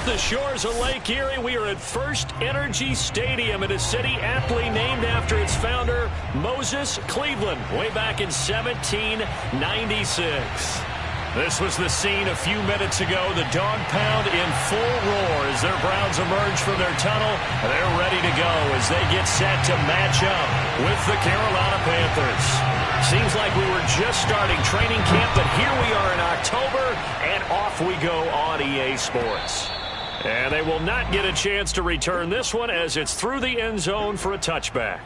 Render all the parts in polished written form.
off the shores of Lake Erie. We are at First Energy Stadium in a city aptly named after its founder, Moses Cleveland, way back in 1796. This was the scene a few minutes ago. The dog pound in full roar as their Browns emerge from their tunnel. They're ready to go as they get set to match up with the Carolina Panthers. Seems like we were just starting training camp, but here we are in October, and off we go on EA Sports. And they will not get a chance to return this one as it's through the end zone for a touchback.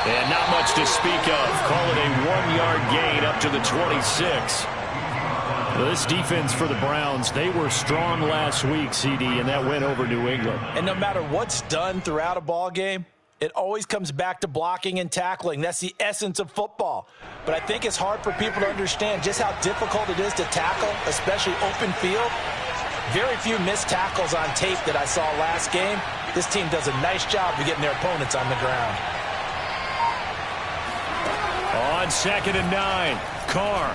And not much to speak of. Call it a 1-yard gain up to the 26. This defense for the Browns, they were strong last week, CD, and that went over New England. And no matter what's done throughout a ball game, it always comes back to blocking and tackling. That's the essence of football. But I think it's hard for people to understand just how difficult it is to tackle, especially open field. Very few missed tackles on tape that I saw last game. This team does a nice job of getting their opponents on the ground. On 2nd and 9, Carr.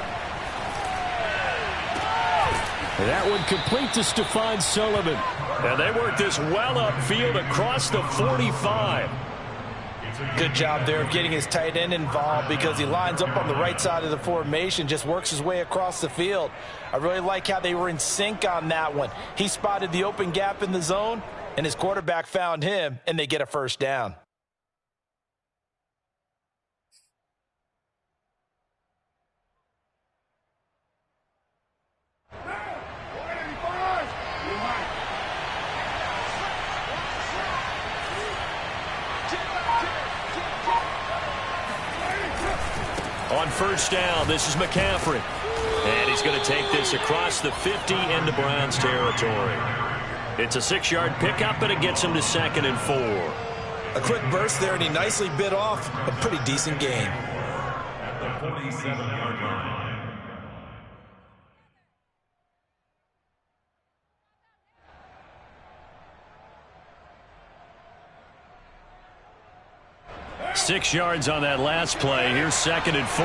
That one complete to Stephon Sullivan. And they work this well upfield across the 45. Good job there of getting his tight end involved because he lines up on the right side of the formation, just works his way across the field. I really like how they were in sync on that one. He spotted the open gap in the zone, and his quarterback found him, and they get a first down. On first down, this is McCaffrey. And he's going to take this across the 50 into Browns territory. It's a 6-yard pickup, and it gets him to 2nd and 4. A quick burst there, and he nicely bit off a pretty decent gain. At the 47-yard line. Six yards on that last play. Here's 2nd and 4.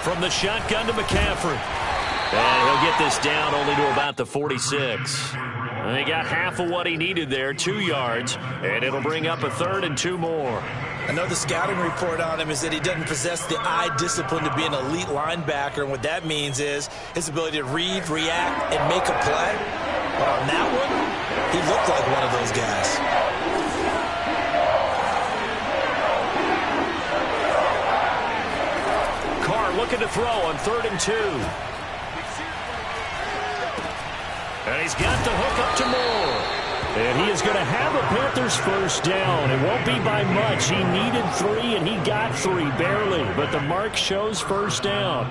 From the shotgun to McCaffrey. And he'll get this down only to about the 46. And he got half of what he needed there, 2 yards. And it'll bring up a 3rd and 2 more. Another scouting report on him is that he doesn't possess the eye discipline to be an elite linebacker. And what that means is his ability to read, react, and make a play. But on that one, he looked like one of those guys. Carr looking to throw on 3rd and 2. And he's got the hook up to Moore. And he is going to have a Panthers first down. It won't be by much. He needed 3, and he got 3, barely. But the mark shows first down.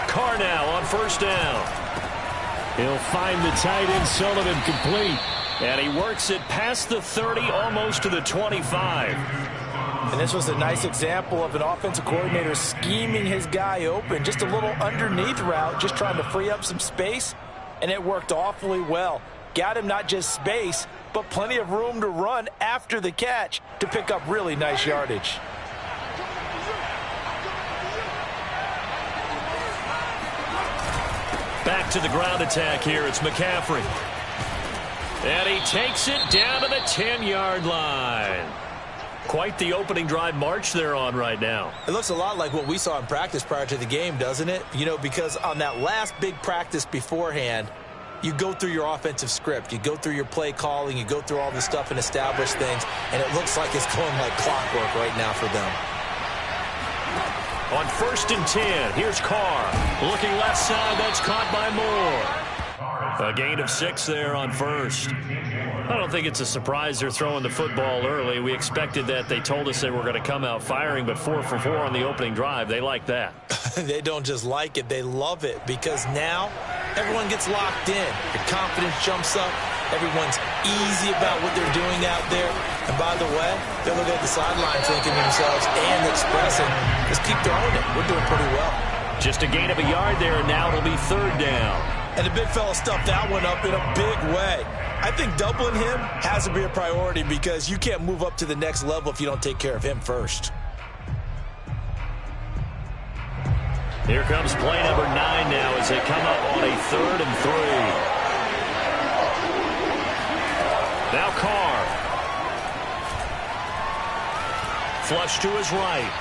Carr now on first down. He'll find the tight end Sullivan complete. And he works it past the 30, almost to the 25. And this was a nice example of an offensive coordinator scheming his guy open. Just a little underneath route, just trying to free up some space. And it worked awfully well. Got him not just space, but plenty of room to run after the catch to pick up really nice yardage. Back to the ground attack here. It's McCaffrey. And he takes it down to the 10-yard line. Quite the opening drive march they're on right now. It looks a lot like what we saw in practice prior to the game, doesn't it? You know, because on that last big practice beforehand, you go through your offensive script. You go through your play calling. You go through all this stuff and establish things. And it looks like it's going like clockwork right now for them. On 1st and 10, here's Carr. Looking left side, that's caught by Moore. A gain of 6 there on first. I don't think it's a surprise they're throwing the football early. We expected that. They told us they were going to come out firing, but 4 for 4 on the opening drive. They like that. They don't just like it, they love it, because now everyone gets locked in. Your confidence jumps up. Everyone's easy about what they're doing out there. And by the way, they're looking at the sideline thinking to themselves and expressing, just keep throwing it. We're doing pretty well. Just a gain of a yard there, and now it'll be 3rd down. And the big fella stuffed that one up in a big way. I think doubling him has to be a priority, because you can't move up to the next level if you don't take care of him first. Here comes play number 9 now as they come up on a 3rd and 3. Now Carr. Flush to his right.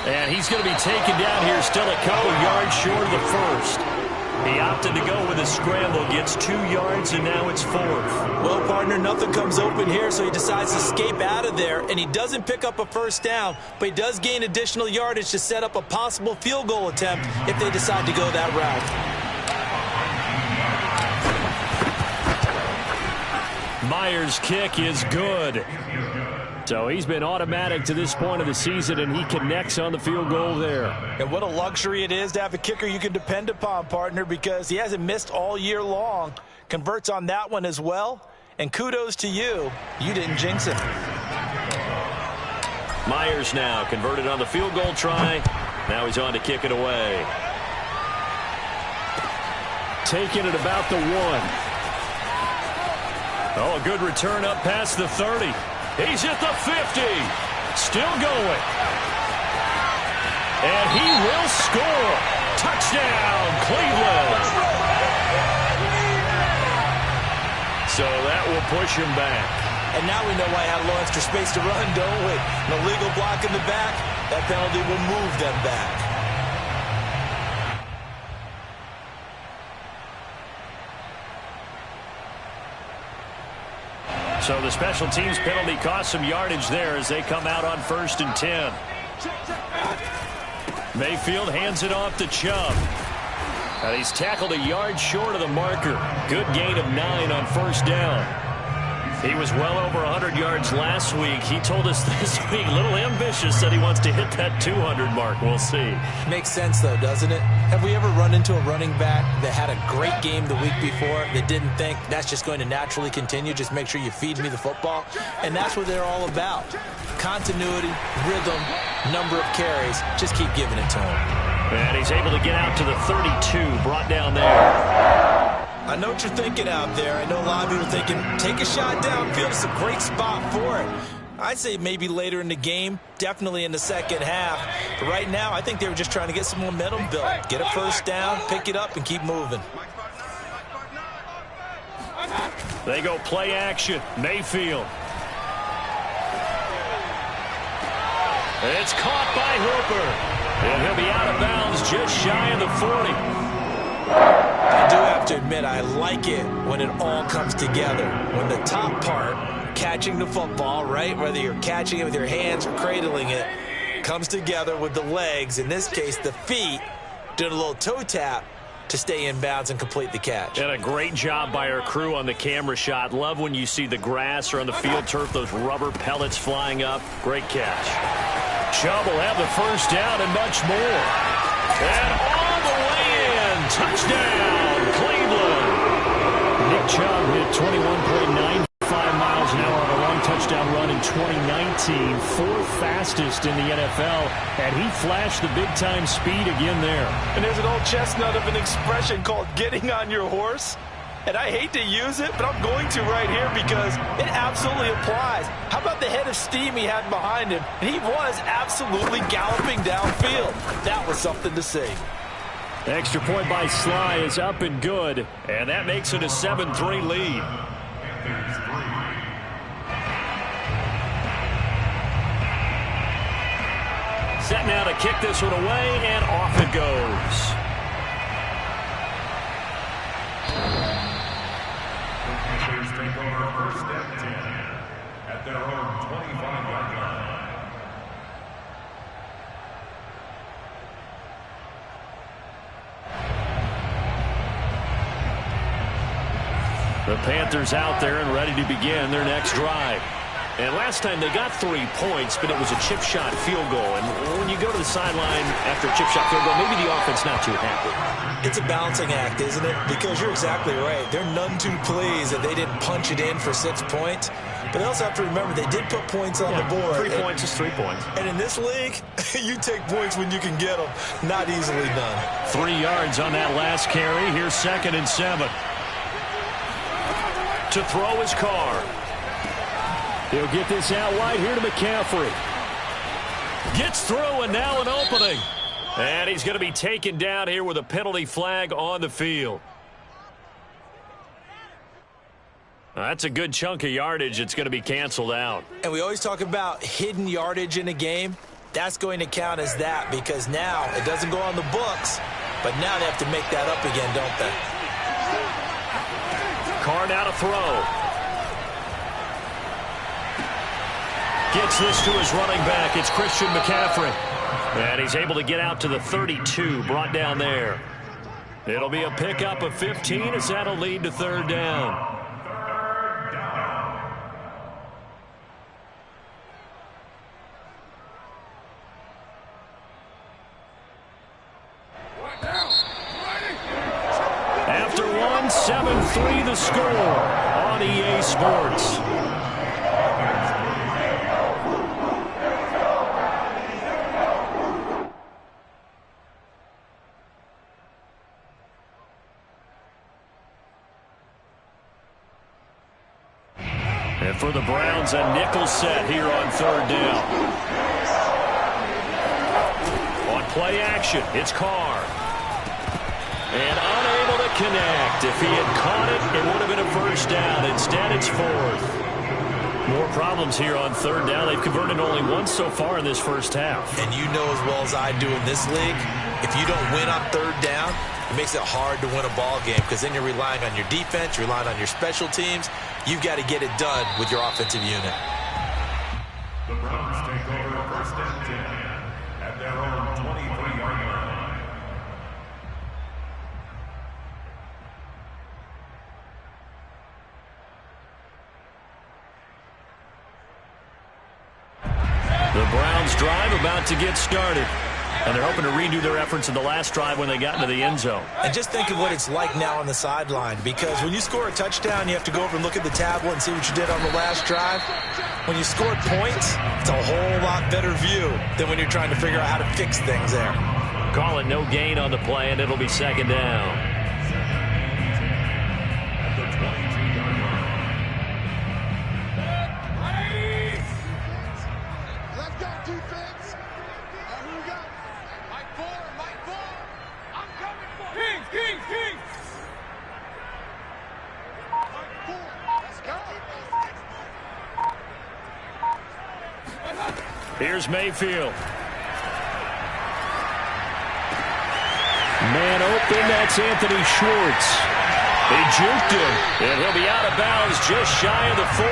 And he's going to be taken down here, still a couple yards short of the first. He opted to go with a scramble, gets 2 yards, and now it's 4th. Well, partner, nothing comes open here, so he decides to escape out of there, and he doesn't pick up a first down, but he does gain additional yardage to set up a possible field goal attempt if they decide to go that route. Myers' kick is good. So he's been automatic to this point of the season, and he connects on the field goal there. And what a luxury it is to have a kicker you can depend upon, partner, because he hasn't missed all year long. Converts on that one as well, and kudos to you. You didn't jinx him. Myers now converted on the field goal try. Now he's on to kick it away. Taking it about the 1. Oh, a good return up past the 30. He's at the 50. Still going. And he will score. Touchdown, Cleveland. So that will push him back. And now we know why I had a little extra space to run, don't we? An illegal block in the back. That penalty will move them back. So the special teams penalty cost some yardage there as they come out on 1st and 10. Mayfield hands it off to Chubb. And he's tackled a yard short of the marker. Good gain of 9 on 1st down. He was well over 100 yards last week. He told us this week, a little ambitious, said he wants to hit that 200 mark. We'll see. Makes sense, though, doesn't it? Have we ever run into a running back that had a great game the week before that didn't think that's just going to naturally continue? Just make sure you feed me the football. And that's what they're all about. Continuity, rhythm, number of carries. Just keep giving it to him. And he's able to get out to the 32, brought down there. I know what you're thinking out there. I know a lot of people are thinking, take a shot downfield. It's a great spot for it. I'd say maybe later in the game, definitely in the second half. But right now, I think they were just trying to get some momentum built. Get a first down, pick it up, and keep moving. They go play action. Mayfield. It's caught by Hooper. And he'll be out of bounds just shy of the 40. I do have to admit, I like it when it all comes together. When the top part, catching the football, right, whether you're catching it with your hands or cradling it, comes together with the legs, in this case the feet, doing a little toe tap to stay in bounds and complete the catch. And a great job by our crew on the camera shot. Love when you see the grass or on the field turf, those rubber pellets flying up. Great catch. Chubb will have the first down and much more. And all the way in. Touchdown, Cleveland. Nick Chubb hit 21.95 miles an hour on a long touchdown run in 2019. 4th fastest in the NFL. And he flashed the big-time speed again there. And there's an old chestnut of an expression called getting on your horse. And I hate to use it, but I'm going to right here because it absolutely applies. How about the head of steam he had behind him? And he was absolutely galloping downfield. That was something to see. Extra point by Sly is up and good. And that makes it a 7-3 lead. Set now to kick this one away, and off it goes. Take over 1st and 10 at their own 25-yard line. The Panthers out there and ready to begin their next drive. And last time they got 3 points, but it was a chip shot field goal. And when you go to the sideline after a chip shot field goal, maybe the offense not too happy. It's a balancing act, isn't it? Because you're exactly right. They're none too pleased that they didn't punch it in for 6 points. But they also have to remember they did put points on the board. 3 points is 3 points. And in this league, you take points when you can get them. Not easily done. 3 yards on that last carry. Here's 2nd and 7. To throw his car. He'll get this out wide here to McCaffrey. Gets through and now an opening. And he's going to be taken down here with a penalty flag on the field. That's a good chunk of yardage. It's going to be canceled out. And we always talk about hidden yardage in a game. That's going to count as that because now it doesn't go on the books, but now they have to make that up again, don't they? Carr now to throw. Gets this to his running back. It's Christian McCaffrey. And he's able to get out to the 32, brought down there. It'll be a pickup of 15 as that'll lead to 3rd down. After 1, 7-3 the score on EA Sports. And for the Browns, a nickel set here on 3rd down. On play action, it's Carr. And unable to connect. If he had caught it, it would have been a 1st down. Instead, it's 4th. More problems here on 3rd down. They've converted only once so far in this first half. And you know as well as I do in this league, if you don't win on 3rd down, it makes it hard to win a ball game because then you're relying on your defense, you're relying on your special teams. You've got to get it done with your offensive unit. The Browns take over 1st and 10 at their own 23-yard line. The Browns drive about to get started. And they're hoping to redo their efforts in the last drive when they got into the end zone. And just think of what it's like now on the sideline, because when you score a touchdown, you have to go over and look at the tablet and see what you did on the last drive. When you scored points, it's a whole lot better view than when you're trying to figure out how to fix things there. Call it no gain on the play, and it'll be 2nd down. Here's Mayfield. Man open, that's Anthony Schwartz. They juked him, and he'll be out of bounds just shy of the 40.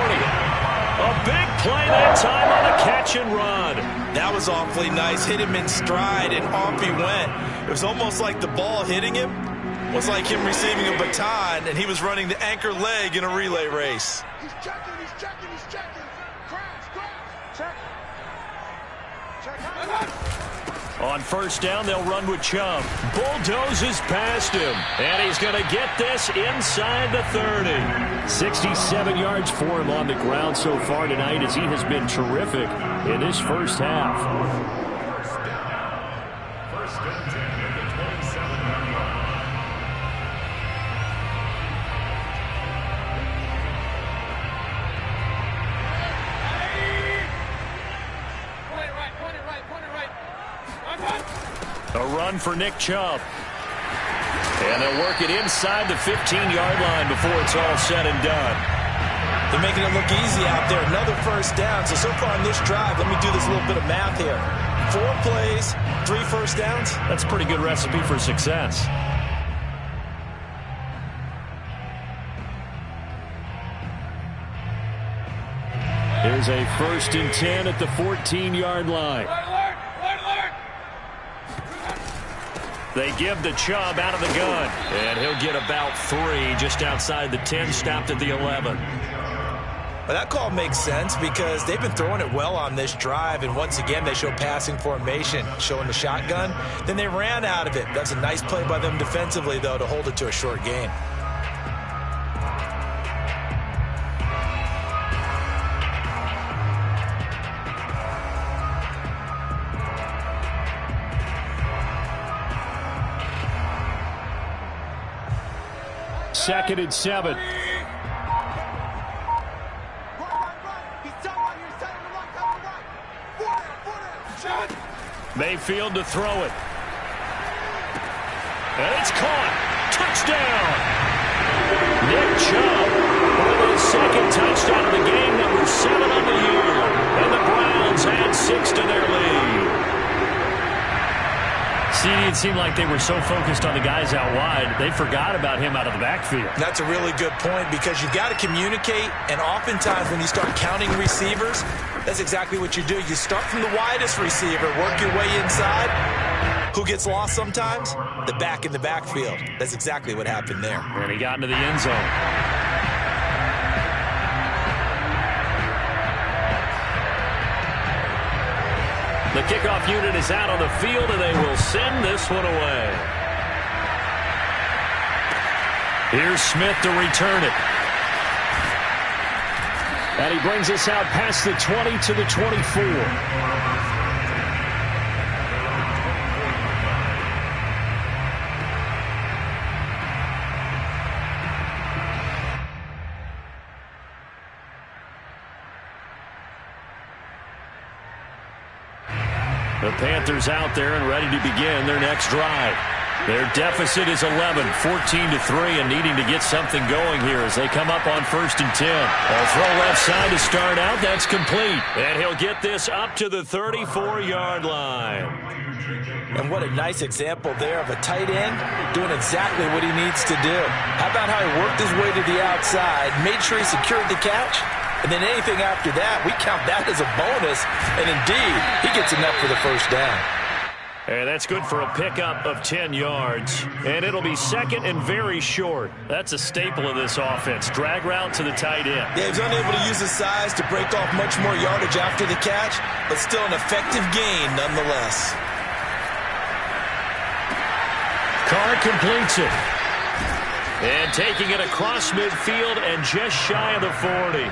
A big play that time on a catch and run. That was awfully nice. Hit him in stride, and off he went. It was almost like the ball hitting him was like him receiving a baton, and he was running the anchor leg in a relay race. He's checking, he's checking, he's checking. Crash, check. On 1st down, they'll run with Chubb. Bulldozes past him, and he's going to get this inside the 30. 67 yards for him on the ground so far tonight as he has been terrific in this first half. 1st and 10 at the 27-yard line. A run for Nick Chubb. And they'll work it inside the 15-yard line before it's all said and done. They're making it look easy out there. Another 1st down. So far on this drive, let me do this little bit of math here. 4 plays, 3 1st downs. That's a pretty good recipe for success. Here's a 1st and 10 at the 14-yard line. They give to Chubb out of the gun. And he'll get about 3 just outside the 10, stopped at the 11. Well, that call makes sense because they've been throwing it well on this drive, and once again they show passing formation, showing the shotgun. Then they ran out of it. That's a nice play by them defensively, though, to hold it to a short gain. Second and 7. Mayfield to throw it. And it's caught. Touchdown. Nick Chubb with his second touchdown of the game, number 7 on the year. And the Browns add 6 to their lead. CD, it seemed like they were so focused on the guys out wide, they forgot about him out of the backfield. That's a really good point because you've got to communicate, and oftentimes when you start counting receivers, that's exactly what you do. You start from the widest receiver, work your way inside. Who gets lost sometimes? The back in the backfield. That's exactly what happened there. And he got into the end zone. The kickoff unit is out on the field, and they will send this one away. Here's Smith to return it. And he brings us out past the 20 to the 24. The Panthers out there and ready to begin their next drive. Their deficit is 11, 14-3, and needing to get something going here as they come up on 1st and 10. A throw left side to start out. That's complete. And he'll get this up to the 34-yard line. And what a nice example there of a tight end doing exactly what he needs to do. How about how he worked his way to the outside, made sure he secured the catch, and then anything after that, we count that as a bonus. And indeed, he gets enough for the first down. And that's good for a pickup of 10 yards. And it'll be second and very short. That's a staple of this offense. Drag route to the tight end. Yeah, he's unable to use his size to break off much more yardage after the catch, but still an effective gain nonetheless. Carr completes it. And taking it across midfield and just shy of the 40.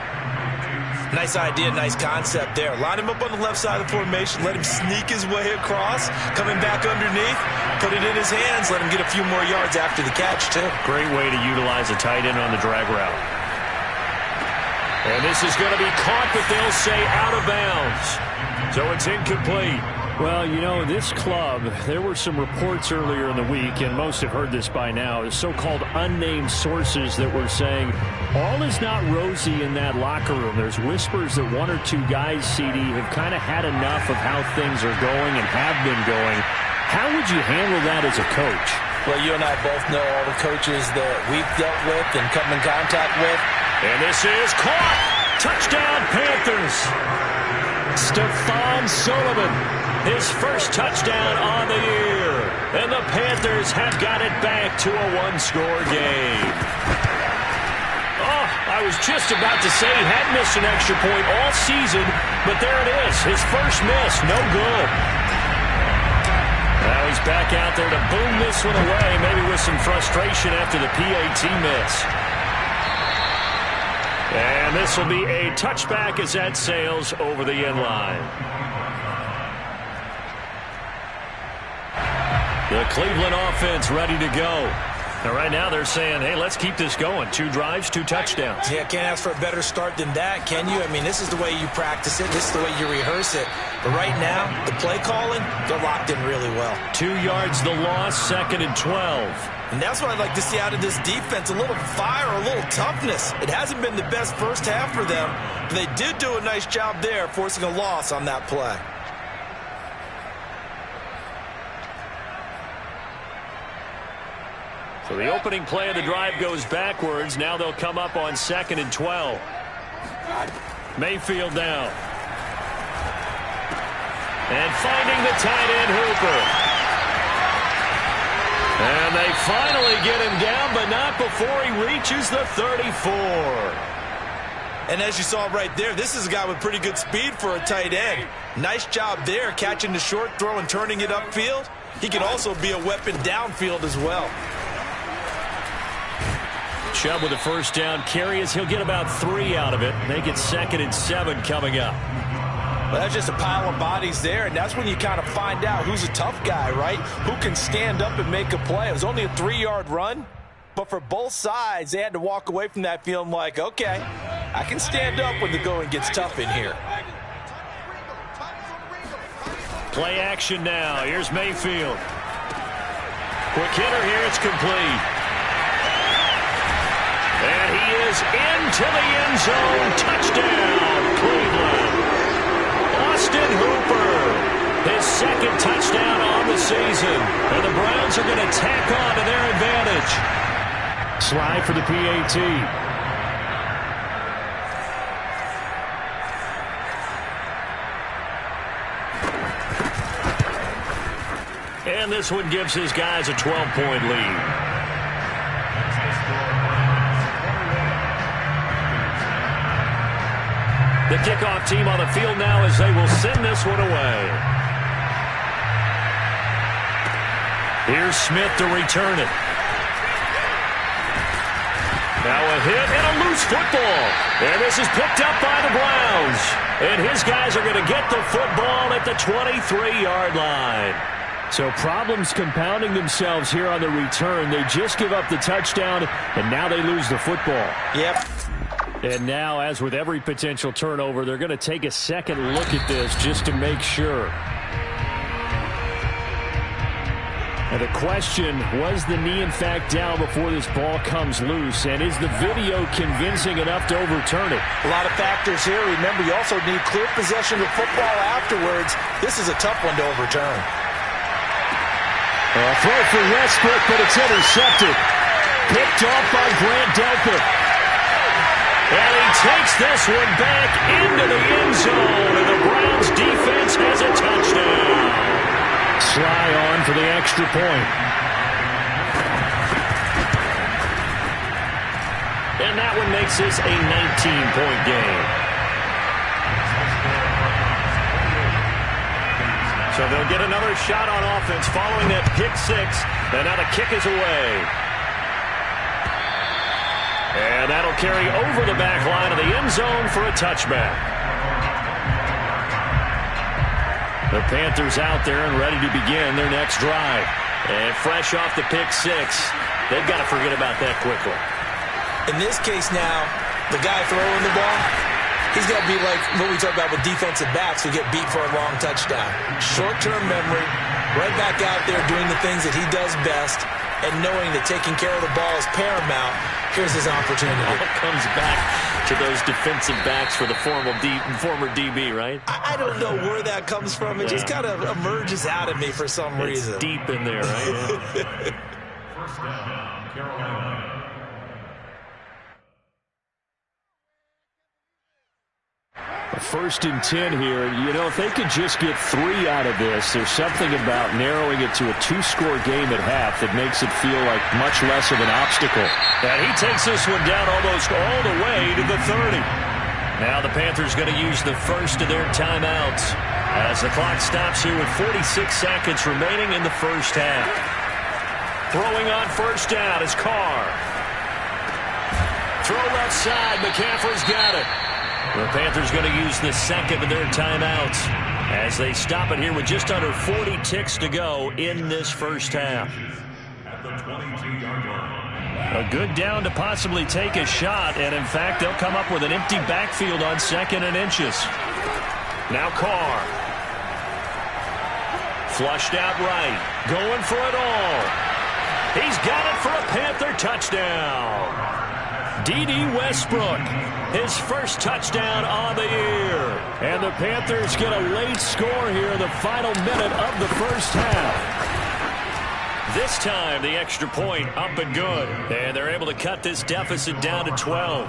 Nice idea, nice concept there. Line him up on the left side of the formation, let him sneak his way across, coming back underneath, put it in his hands, let him get a few more yards after the catch, too. Great way to utilize a tight end on the drag route. And this is going to be caught, but they'll say out of bounds. So it's incomplete. Well, you know, this club, there were some reports earlier in the week, and most have heard this by now, so-called unnamed sources that were saying all is not rosy in that locker room. There's whispers that 1 or 2 guys, CD, have kind of had enough of how things are going and have been going. How would you handle that as a coach? Well, you and I both know all the coaches that we've dealt with and come in contact with. And this is caught. Touchdown, Panthers. Stephon Sullivan. His first touchdown on the year. And the Panthers have got it back to a 1-score game. Oh, I was just about to say he hadn't missed an extra point all season, but there it is. His first miss, no good. Now he's back out there to boom this one away, maybe with some frustration after the PAT miss. And this will be a touchback as that sails over the end line. The Cleveland offense ready to go. And right now they're saying, hey, let's keep this going. 2 drives, 2 touchdowns. Yeah, can't ask for a better start than that, can you? I mean, this is the way you practice it. This is the way you rehearse it. But right now, the play calling, they're locked in really well. 2 yards the loss, 2nd and 12. And that's what I'd like to see out of this defense, a little fire, a little toughness. It hasn't been the best first half for them, but they did do a nice job there, forcing a loss on that play. So the opening play of the drive goes backwards. Now they'll come up on 2nd and 12. Mayfield down. And finding the tight end, Hooper. And they finally get him down, but not before he reaches the 34. And as you saw right there, this is a guy with pretty good speed for a tight end. Nice job there, catching the short throw and turning it upfield. He can also be a weapon downfield as well. Chubb with a first down carry as he'll get about 3 out of it. Make it 2nd and 7 coming up. Well, that's just a pile of bodies there, and that's when you kind of find out who's a tough guy, right? Who can stand up and make a play. It was only a 3-yard run, but for both sides, they had to walk away from that feeling like, okay, I can stand up when the going gets tough in here. Play action now. Here's Mayfield. Quick hitter here. It's complete. And he is into the end zone. Touchdown, Cleveland. Austin Hooper, his 2nd touchdown on the season. And the Browns are going to tack on to their advantage. Slide for the PAT. And this one gives his guys a 12-point lead. The kickoff team on the field now as they will send this one away. Here's Smith to return it. Now a hit and a loose football. And this is picked up by the Browns. And his guys are going to get the football at the 23-yard line. So problems compounding themselves here on the return. They just give up the touchdown, and now they lose the football. Yep. And now, as with every potential turnover, they're going to take a second look at this just to make sure. And the question, was the knee in fact down before this ball comes loose? And is the video convincing enough to overturn it? A lot of factors here. Remember, you also need clear possession of football afterwards. This is a tough one to overturn. A throw for Westbrook, but it's intercepted. Picked off by Grant Delpit. And he takes this one back into the end zone, and the Browns defense has a touchdown. Sly on for the extra point. And that one makes this a 19-point game. So they'll get another shot on offense following that pick 6. And now the kick is away. And that'll carry over the back line of the end zone for a touchback. The Panthers out there and ready to begin their next drive. And fresh off the pick 6, they've got to forget about that quickly. In this case now, the guy throwing the ball, he's got to be like what we talk about with defensive backs who get beat for a long touchdown. Short-term memory, right back out there doing the things that he does best, and knowing that taking care of the ball is paramount. Here's his opportunity. All comes back to those defensive backs for the former DB, right? I don't know where that comes from. It just kind of emerges out of me for some reason. It's deep in there, right? First down, Carolina. A 1st and 10 here. You know, if they could just get 3 out of this, there's something about narrowing it to a 2-score game at half that makes it feel like much less of an obstacle. And he takes this one down almost all the way to the 30. Now the Panthers going to use the first of their timeouts as the clock stops here with 46 seconds remaining in the first half. Throwing on first down is Carr. Throw left side. McCaffrey's got it. The Panthers going to use the second of their timeouts as they stop it here with just under 40 ticks to go in this first half. At the 22-yard line. A good down to possibly take a shot, and in fact, they'll come up with an empty backfield on 2nd and inches. Now Carr. Flushed out right. Going for it all. He's got it for a Panther touchdown. D.D. Westbrook, his first touchdown on the year. And the Panthers get a late score here in the final minute of the first half. This time, the extra point up and good. And they're able to cut this deficit down to 12.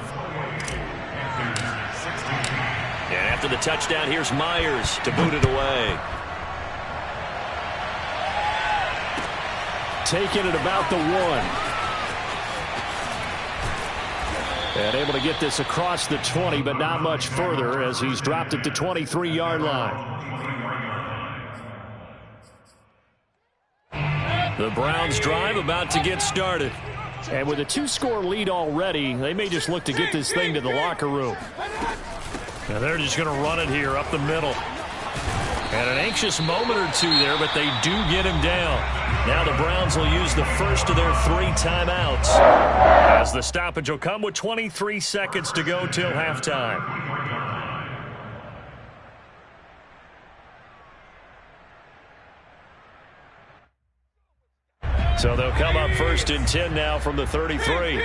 And after the touchdown, here's Myers to boot it away. taken at about the 1. And able to get this across the 20, but not much further as he's dropped it to 23-yard line. The Browns drive about to get started. And with a 2-score lead already, they may just look to get this thing to the locker room. Now they're just going to run it here up the middle. And an anxious moment or two there, but they do get him down. Now the Browns will use the first of their 3 timeouts, as the stoppage will come with 23 seconds to go till halftime. So they'll come up 1st and 10 now from the 33.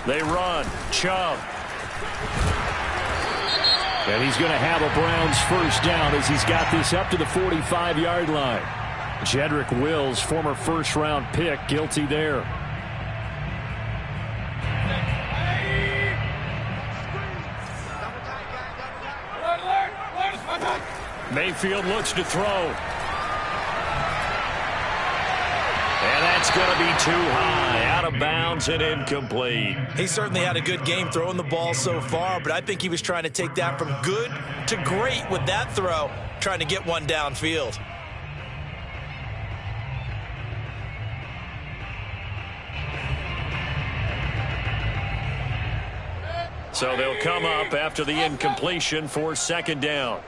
They run. Chubb. And he's going to have a Browns first down as he's got this up to the 45-yard line. Jedrick Wills, former first-round pick, guilty there. Mayfield looks to throw. And that's going to be too high, out of bounds and incomplete. He certainly had a good game throwing the ball so far, but I think he was trying to take that from good to great with that throw, trying to get one downfield. So they'll come up after the incompletion for 2nd down.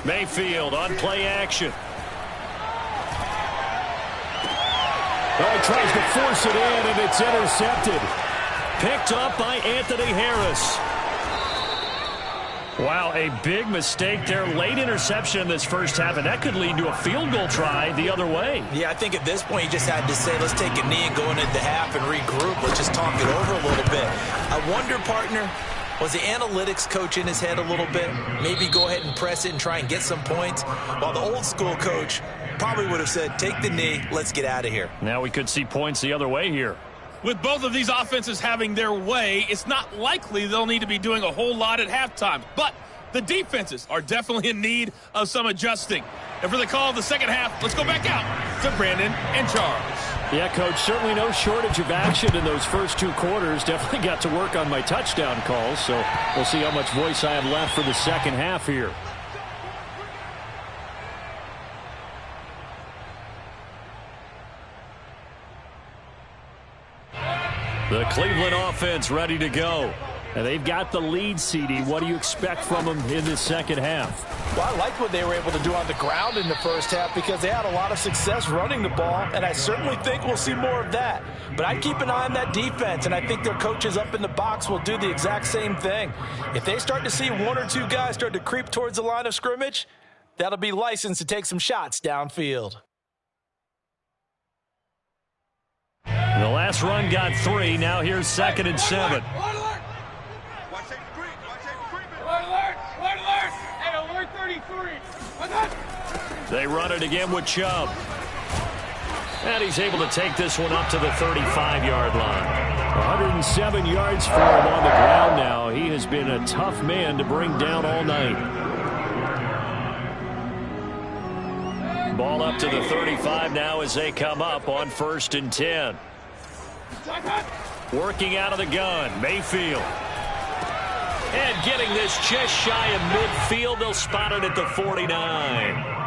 Mayfield on play action. Oh, he tries to force it in, and it's intercepted. Picked up by Anthony Harris. Wow, a big mistake there. Late interception in this first half, and that could lead to a field goal try the other way. Yeah, I think at this point you just had to say, let's take a knee and go into the half and regroup. Let's just talk it over a little bit. I wonder, partner, was the analytics coach in his head a little bit? Maybe go ahead and press it and try and get some points. While the old school coach probably would have said, take the knee, let's get out of here. Now we could see points the other way here. With both of these offenses having their way, it's not likely they'll need to be doing a whole lot at halftime. But the defenses are definitely in need of some adjusting. And for the call of the second half, let's go back out to Brandon and Charles. Yeah, Coach, certainly no shortage of action in those first 2 quarters. Definitely got to work on my touchdown calls, so we'll see how much voice I have left for the second half here. The Cleveland offense ready to go. And they've got the lead, CD. What do you expect from them in the second half? Well, I liked what they were able to do on the ground in the first half because they had a lot of success running the ball, and I certainly think we'll see more of that. But I'd keep an eye on that defense, and I think their coaches up in the box will do the exact same thing. If they start to see 1 or 2 guys start to creep towards the line of scrimmage, that'll be licensed to take some shots downfield. The last run got 3. Now here's 2nd and 7. They run it again with Chubb. And he's able to take this one up to the 35-yard line. 107 yards for him on the ground now. He has been a tough man to bring down all night. Ball up to the 35 now as they come up on 1st and 10. Working out of the gun, Mayfield. And getting this just shy of midfield. They'll spot it at the 49.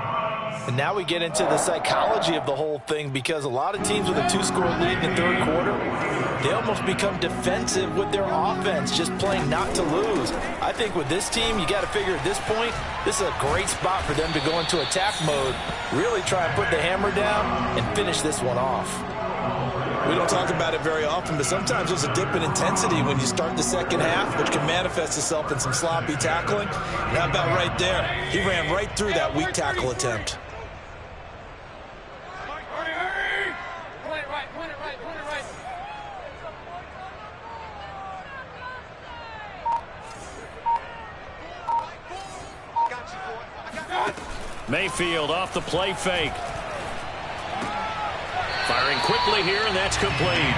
And now we get into the psychology of the whole thing because a lot of teams with a 2-score lead in the 3rd quarter, they almost become defensive with their offense, just playing not to lose. I think with this team, you got to figure at this point, this is a great spot for them to go into attack mode, really try and put the hammer down and finish this one off. We don't talk about it very often, but sometimes there's a dip in intensity when you start the second half, which can manifest itself in some sloppy tackling. And how about right there? He ran right through that weak tackle attempt. Mayfield off the play fake. Fires Firing quickly here, and that's complete.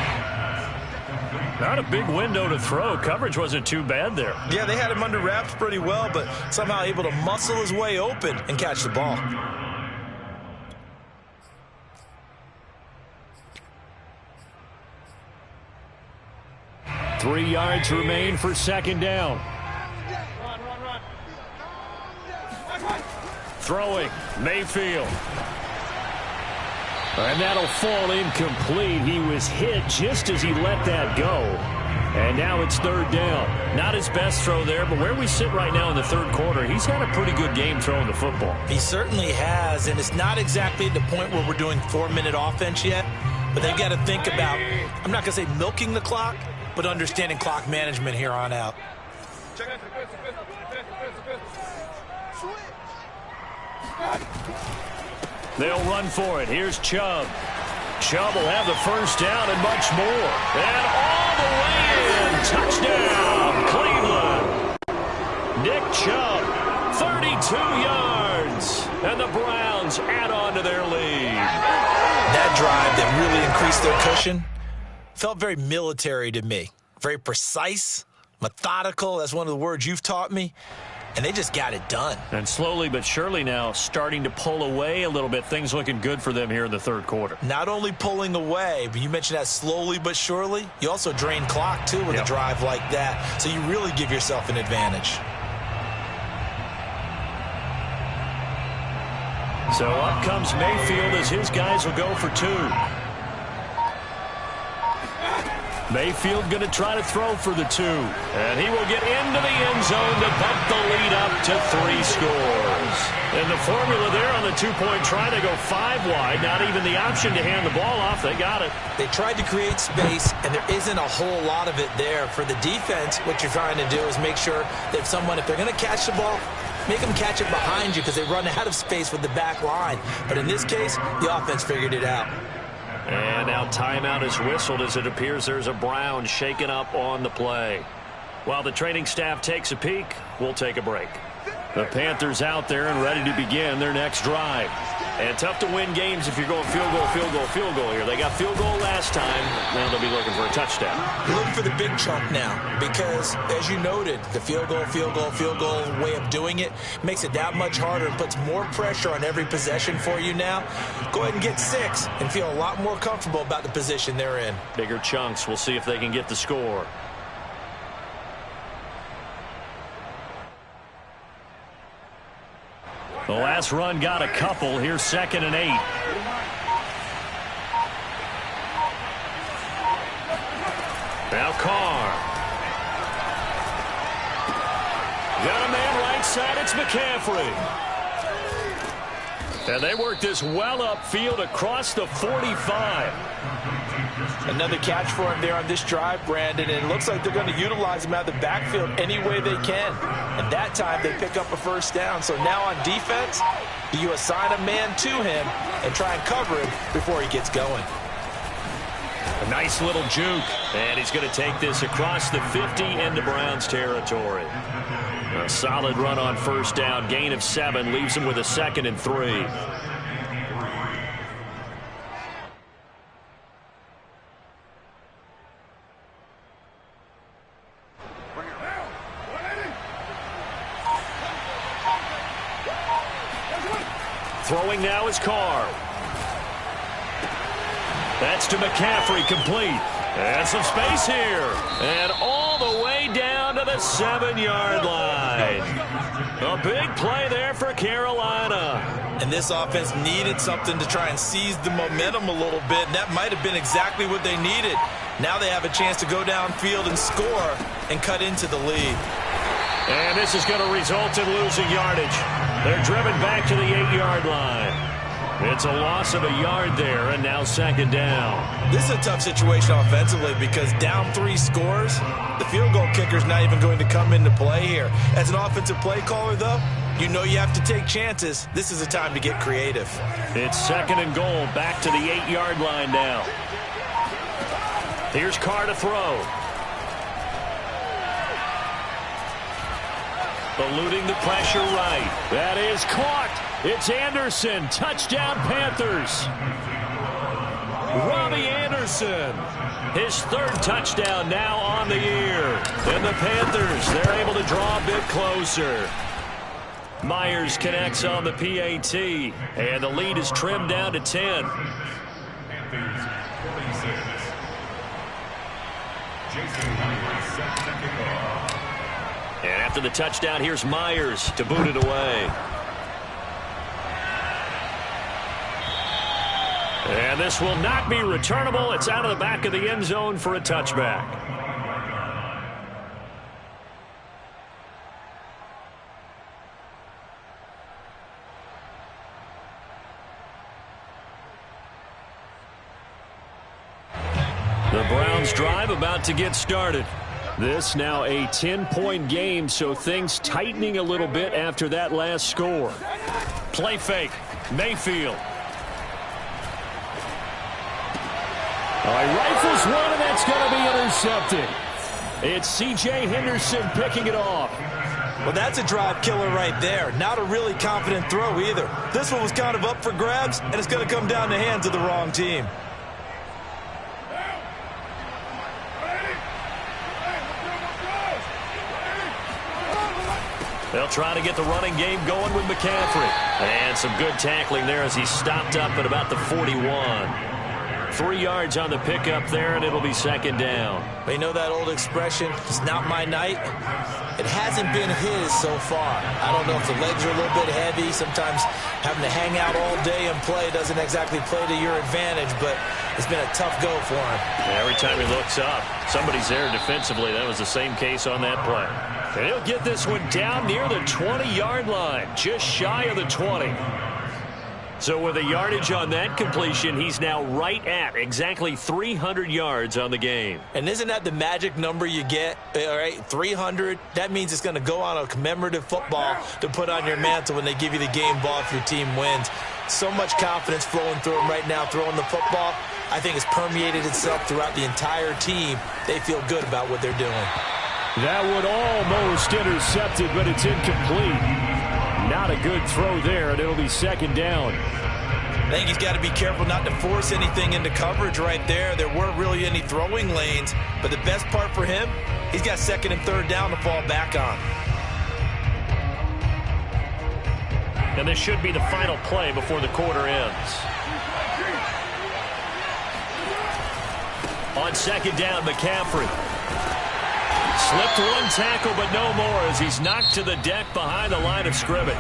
Not a big window to throw. Coverage wasn't too bad there. Yeah, they had him under wraps pretty well, but somehow able to muscle his way open and catch the ball. Three yards remain for second down. Throwing, Mayfield. And that'll fall incomplete. He was hit just as he let that go. And now it's third down. Not his best throw there, but where we sit right now in the third quarter, he's had a pretty good game throwing the football. He certainly has, and it's not exactly at the point where we're doing 4-minute offense yet, but they've got to think about, I'm not going to say milking the clock, but understanding clock management here on out. They'll run for it. Here's Chubb. Chubb will have the first down and much more. And all the way in. Touchdown, Cleveland. Nick Chubb, 32 yards. And the Browns add on to their lead. That drive that really increased their cushion felt very military to me. Very precise, methodical. That's one of the words you've taught me. And they just got it done. And slowly but surely now starting to pull away a little bit. Things looking good for them here in the third quarter. Not only pulling away, but you mentioned that slowly but surely. You also drain clock, too, with a drive like that. So you really give yourself an advantage. So up comes Mayfield as his guys will go for two. Mayfield going to try to throw for the two. And he will get into the end zone to bump the lead up to 3 scores. And the formula there on the two-point try to go 5 wide. Not even the option to hand the ball off. They got it. They tried to create space, and there isn't a whole lot of it there. For the defense, what you're trying to do is make sure that if they're going to catch the ball, make them catch it behind you because they run out of space with the back line. But in this case, the offense figured it out. And now timeout is whistled as it appears there's a Brown shaken up on the play. While the training staff takes a peek, we'll take a break. The Panthers out there and ready to begin their next drive. And tough to win games if you're going field goal, field goal, field goal here. They got field goal last time. Now they'll be looking for a touchdown. You're looking for the big chunk now because, as you noted, the field goal, field goal, field goal way of doing it makes it that much harder and puts more pressure on every possession for you now. Go ahead and get 6 and feel a lot more comfortable about the position they're in. Bigger chunks. We'll see if they can get the score. The last run got a couple. Here's 2nd and 8. Now Carr. Got a man right side. It's McCaffrey. And they work this well upfield across the 45. Another catch for him there on this drive, Brandon, and it looks like they're going to utilize him out of the backfield any way they can. And that time they pick up a first down. So now on defense, you assign a man to him and try and cover him before he gets going. A nice little juke. And he's going to take this across the 50 into Browns territory. A solid run on first down. Gain of 7 leaves him with a 2nd and 3. Throwing now is Carr. That's to McCaffrey, complete. And some space here. And all the way down to the 7-yard line. A big play there for Carolina. And this offense needed something to try and seize the momentum a little bit. And that might have been exactly what they needed. Now they have a chance to go downfield and score and cut into the lead. And this is going to result in losing yardage. They're driven back to the 8-yard line. It's a loss of a yard there, and now 2nd down. This is a tough situation offensively because down 3 scores, the field goal kicker's not even going to come into play here. As an offensive play caller, though, you know you have to take chances. This is a time to get creative. It's 2nd and goal, back to the 8-yard line now. Here's Carr to throw. Eluding the pressure right. That is caught. It's Anderson. Touchdown, Panthers. Robbie Anderson. His third touchdown now on the year. And the Panthers, they're able to draw a bit closer. Myers connects on the PAT, and the lead is trimmed down to 10. Panthers 46. Jason Myers set to kick off. And after the touchdown, here's Myers to boot it away. And this will not be returnable. It's out of the back of the end zone for a touchback. The Browns drive about to get started. This now a 10-point game, so things tightening a little bit after that last score. Play fake. Mayfield. He rifles one, and that's going to be intercepted. It's C.J. Henderson picking it off. Well, that's a drive killer right there. Not a really confident throw either. This one was kind of up for grabs, and it's going to come down the hands of the wrong team. They'll try to get the running game going with McCaffrey. And some good tackling there as he stopped up at about the 41. 3 yards on the pickup there, and it'll be second down. But you know that old expression, it's not my night? It hasn't been his so far. I don't know if the legs are a little bit heavy. Sometimes having to hang out all day and play doesn't exactly play to your advantage, but it's been a tough go for him. Every time he looks up, somebody's there defensively. That was the same case on that play. And he'll get this one down near the 20-yard line, just shy of the 20. So with a yardage on that completion, he's now right at exactly 300 yards on the game. And isn't that the magic number you get? All right, 300. That means it's going to go on a commemorative football to put on your mantle when they give you the game ball if your team wins. So much confidence flowing through him right now throwing the football. I think it's permeated itself throughout the entire team. They feel good about what they're doing. That would almost intercept it, but it's incomplete. Not a good throw there, and it'll be second down. I think he's got to be careful not to force anything into coverage right there. There weren't really any throwing lanes, but the best part for him, he's got second and third down to fall back on. And this should be the final play before the quarter ends. On second down, McCaffrey. Slipped one tackle, but no more as he's knocked to the deck behind the line of scrimmage.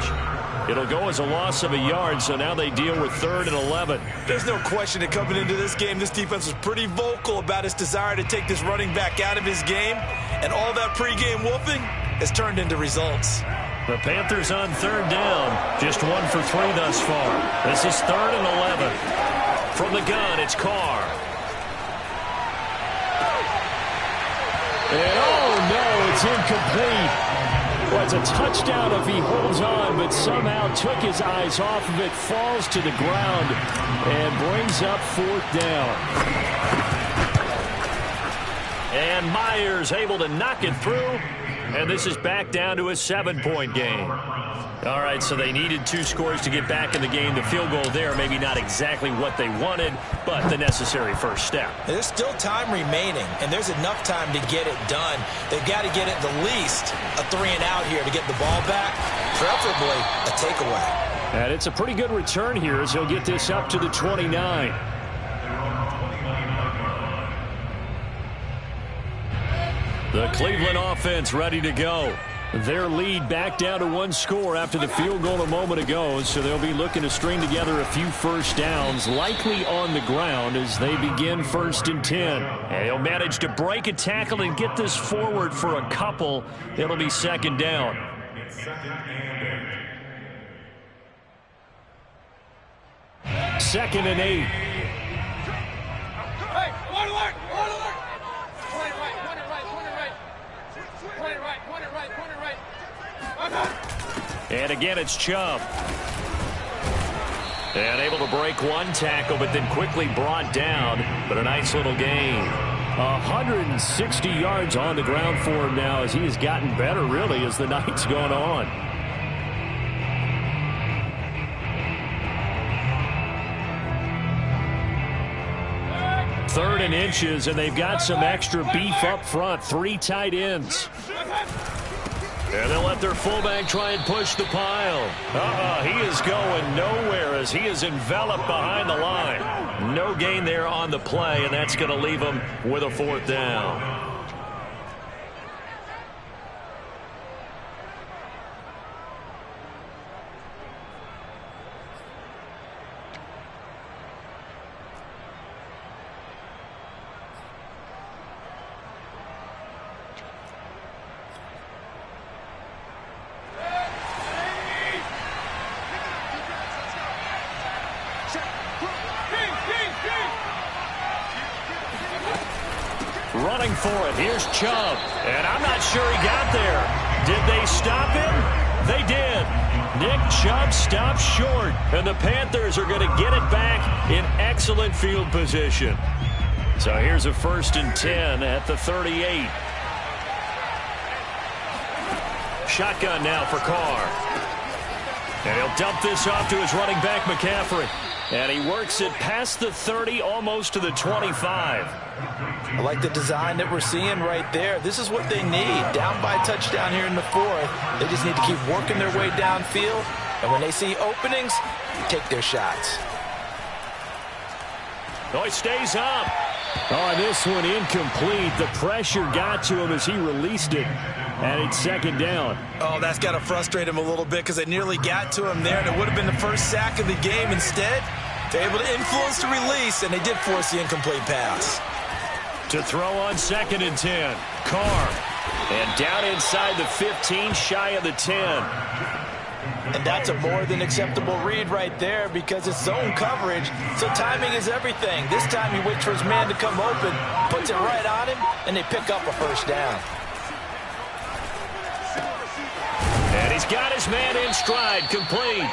It'll go as a loss of a yard, so now they deal with 3rd and 11. There's no question that coming into this game, this defense was pretty vocal about its desire to take this running back out of his game, and all that pregame wolfing has turned into results. The Panthers on 3rd down, just 1 for 3 thus far. This is 3rd and 11. From the gun, it's Carr. And oh no, it's incomplete. Well, it's a touchdown if he holds on, but somehow took his eyes off of it, falls to the ground, and brings up 4th down. And Myers able to knock it through, and this is back down to a 7-point game. All right, so they needed 2 scores to get back in the game. The field goal there, maybe not exactly what they wanted, but the necessary first step. There's still time remaining, and there's enough time to get it done. They've got to get at the least a 3-and-out here to get the ball back, preferably a takeaway. And it's a pretty good return here as he'll get this up to the 29. The Cleveland offense ready to go. Their lead back down to 1 score after the field goal a moment ago, so they'll be looking to string together a few first downs, likely on the ground as they begin 1st and 10. And he'll manage to break a tackle and get this forward for a couple. It'll be second down. It's 2nd and 8. 2nd and 8. Hey, one alert! One alert! Point it right, point it right, point it right. Point it right, point it right, point it right. And again, it's Chubb. And able to break one tackle, but then quickly brought down. But a nice little gain. 160 yards on the ground for him now as he has gotten better, really, as the night's gone on. 3rd and inches, and they've got some extra beef up front. 3 tight ends. And they'll let their fullback try and push the pile. He is going nowhere as he is enveloped behind the line. No gain there on the play, and that's going to leave him with a 4th down. Running for it. Here's Chubb. And I'm not sure he got there. Did they stop him? They did. Nick Chubb stopped short. And the Panthers are going to get it back in excellent field position. So here's a 1st and 10 at the 38. Shotgun now for Carr. And he'll dump this off to his running back, McCaffrey. And he works it past the 30, almost to the 25. I like the design that we're seeing right there. This is what they need. Down by a touchdown here in the 4th. They just need to keep working their way downfield. And when they see openings, take their shots. Oh, he stays up. Oh, this one incomplete. The pressure got to him as he released it. And it's 2nd down. Oh, that's got to frustrate him a little bit because they nearly got to him there, and it would have been the first sack of the game. Instead, they're able to influence the release, and they did force the incomplete pass. To throw on 2nd and 10. Carr. And down inside the 15, shy of the 10. And that's a more than acceptable read right there because it's zone coverage, so timing is everything. This time he waits for his man to come open, puts it right on him, and they pick up a 1st down. And he's got his man in stride, complete.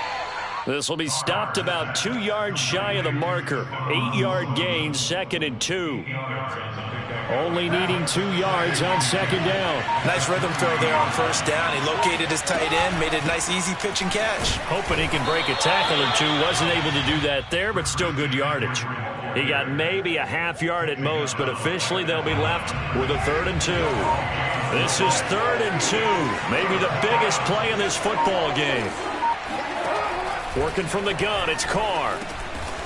This will be stopped about 2 yards shy of the marker. 8-yard gain, 2nd and 2. Only needing 2 yards on 2nd down. Nice rhythm throw there on 1st down. He located his tight end, made it a nice easy pitch and catch. Hoping he can break a tackle or two. Wasn't able to do that there, but still good yardage. He got maybe a half yard at most, but officially they'll be left with a 3rd and 2. This is 3rd and 2. Maybe the biggest play in this football game. Working from the gun, it's Carr.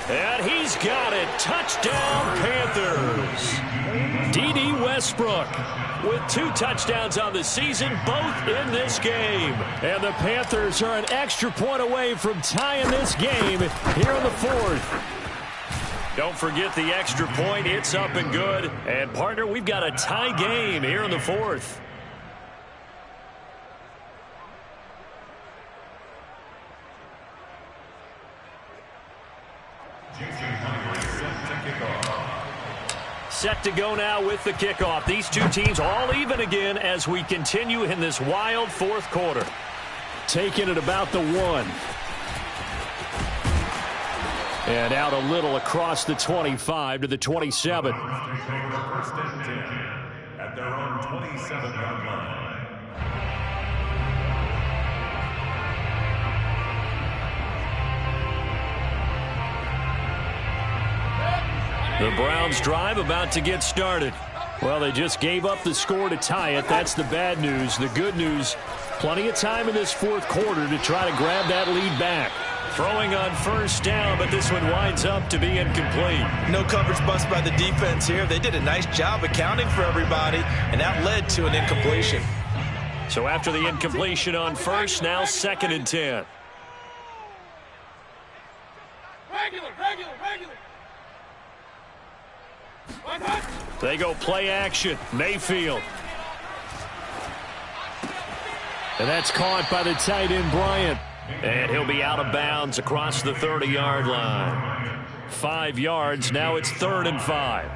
And he's got it. Touchdown, Panthers. D.D. Westbrook with 2 touchdowns on the season, both in this game. And the Panthers are an extra point away from tying this game here in the 4th. Don't forget the extra point. It's up and good. And, partner, we've got a tie game here in the 4th. Set to go now with the kickoff. These 2 teams all even again as we continue in this wild 4th quarter. Taking it about the 1. And out a little across the 25 to the 27. 1st and 10 at their own 27-yard line. The Browns drive about to get started. Well, they just gave up the score to tie it. That's the bad news. The good news, plenty of time in this 4th quarter to try to grab that lead back. Throwing on 1st down, but this one winds up to be incomplete. No coverage bust by the defense here. They did a nice job accounting for everybody, and that led to an incompletion. So after the incompletion on 1st, now 2nd and 10. Regular. They go play action. Mayfield. And that's caught by the tight end, Bryant. And he'll be out of bounds across the 30-yard line. 5 yards. Now it's 3rd and 5.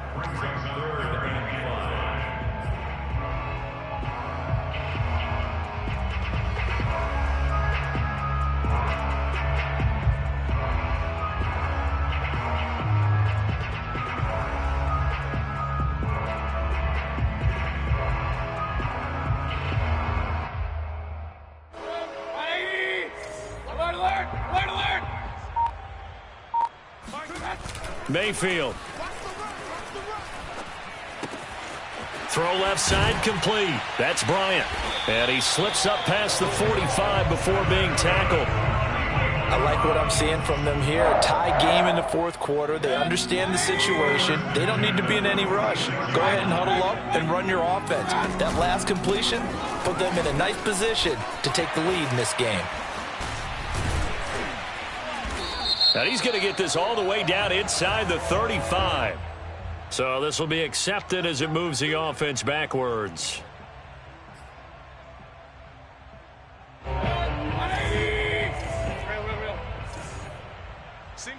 Mayfield. Throw left side complete. That's Bryant. And he slips up past the 45 before being tackled. I like what I'm seeing from them here. A tie game in the fourth quarter. They understand the situation. They don't need to be in any rush. Go ahead and huddle up and run your offense. That last completion put them in a nice position to take the lead in this game. And he's going to get this all the way down inside the 35. So this will be accepted as it moves the offense backwards.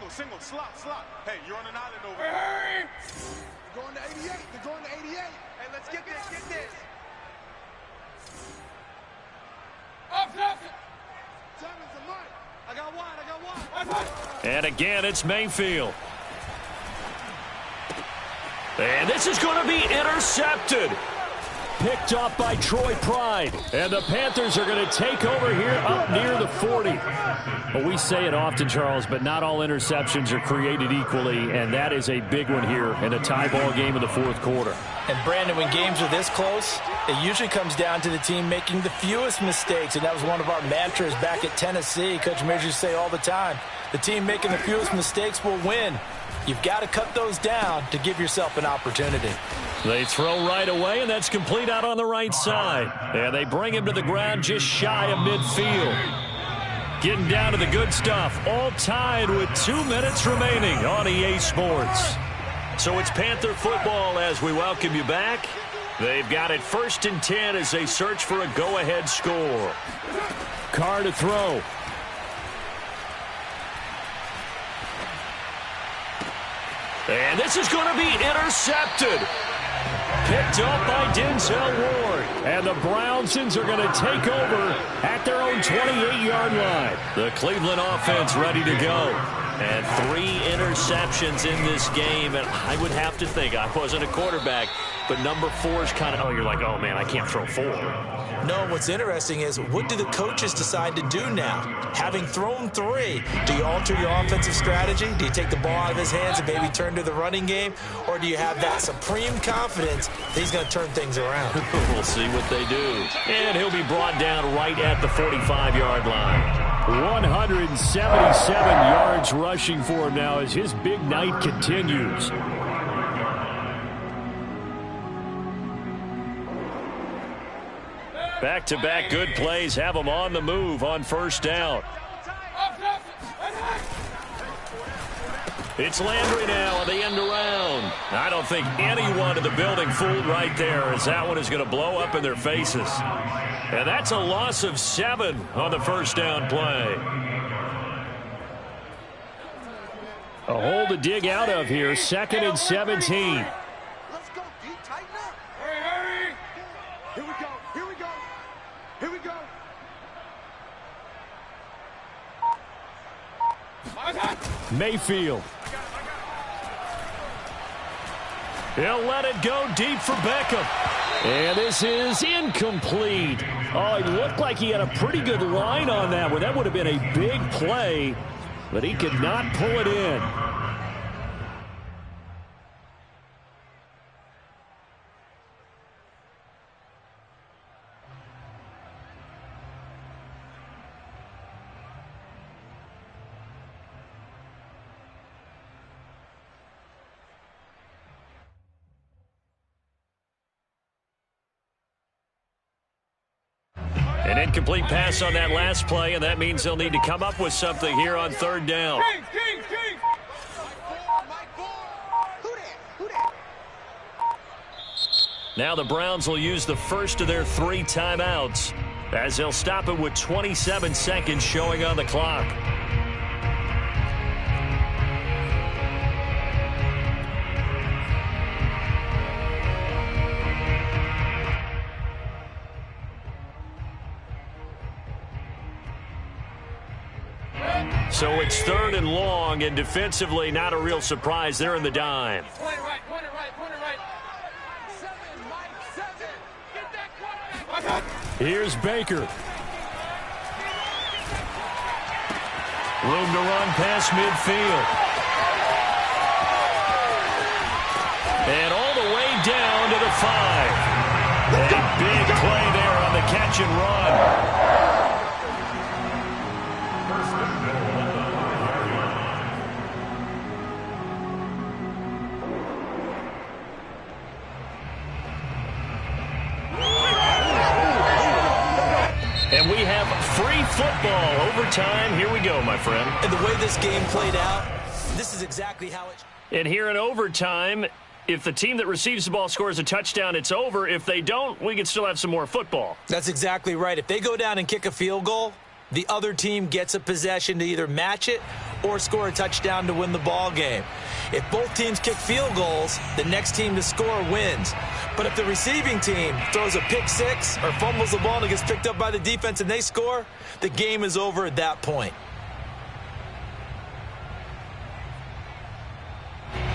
Single, slot. Hey, you're on an island over here. They're going to 88. They're going to 88. Hey, let's get this. Up. Simon's a mark. I got one. And again, it's Mayfield. And this is going to be intercepted. Picked off by Troy Pride. And the Panthers are going to take over here up near the 40. Well, we say it often, Charles, but not all interceptions are created equally, and that is a big one here in a tie ball game in the fourth quarter. And, Brandon, when games are this close, it usually comes down to the team making the fewest mistakes, and that was one of our mantras back at Tennessee. Coach Mears used to say all the time, the team making the fewest mistakes will win. You've got to cut those down to give yourself an opportunity. They throw right away, and that's complete out on the right side. And they bring him to the ground just shy of midfield. Getting down to the good stuff, all tied with 2 minutes remaining on EA Sports. So it's Panther football as we welcome you back. They've got it 1st and 10 as they search for a go-ahead score. Carr to throw. And this is going to be intercepted. Picked up by Denzel Ward. And the Brownsons are going to take over at their own 28-yard line. The Cleveland offense ready to go. And 3 interceptions in this game. And I would have to think, I wasn't a quarterback, but number 4 is kind of, you're like, oh, man, I can't throw 4. No, what's interesting is what do the coaches decide to do now? Having thrown 3, do you alter your offensive strategy? Do you take the ball out of his hands and maybe turn to the running game? Or do you have that supreme confidence that he's going to turn things around? We'll see what they do. And he'll be brought down right at the 45-yard line. 177 yards rushing for him now as his big night continues. Back-to-back good plays have them on the move on 1st down. It's Landry now on the end around. I don't think anyone in the building fooled right there as that one is going to blow up in their faces. And that's a loss of 7 on the 1st down play. A hole to dig out of here. 2nd and 17. Let's go, D. Tighten up. Hurry. Here we go. Mayfield. He'll let it go deep for Beckham. And this is incomplete. Oh, it looked like he had a pretty good line on that one. That would have been a big play, but he could not pull it in. An incomplete pass on that last play, and that means they'll need to come up with something here on 3rd down. Now the Browns will use the first of their 3 timeouts as they'll stop it with 27 seconds showing on the clock. So it's 3rd and long, and defensively not a real surprise. They're in the dime. Corner right. 7, Mike, 7. Get that quarterback. Here's Baker. Room to run past midfield. And all the way down to the 5. play there on the catch and run. And we have free football overtime. Here we go, my friend. And the way this game played out, this is exactly how it... And here in overtime, if the team that receives the ball scores a touchdown, it's over. If they don't, we can still have some more football. That's exactly right. If they go down and kick a field goal, the other team gets a possession to either match it or score a touchdown to win the ball game. If both teams kick field goals, the next team to score wins. But if the receiving team throws a pick six or fumbles the ball and it gets picked up by the defense and they score, the game is over at that point.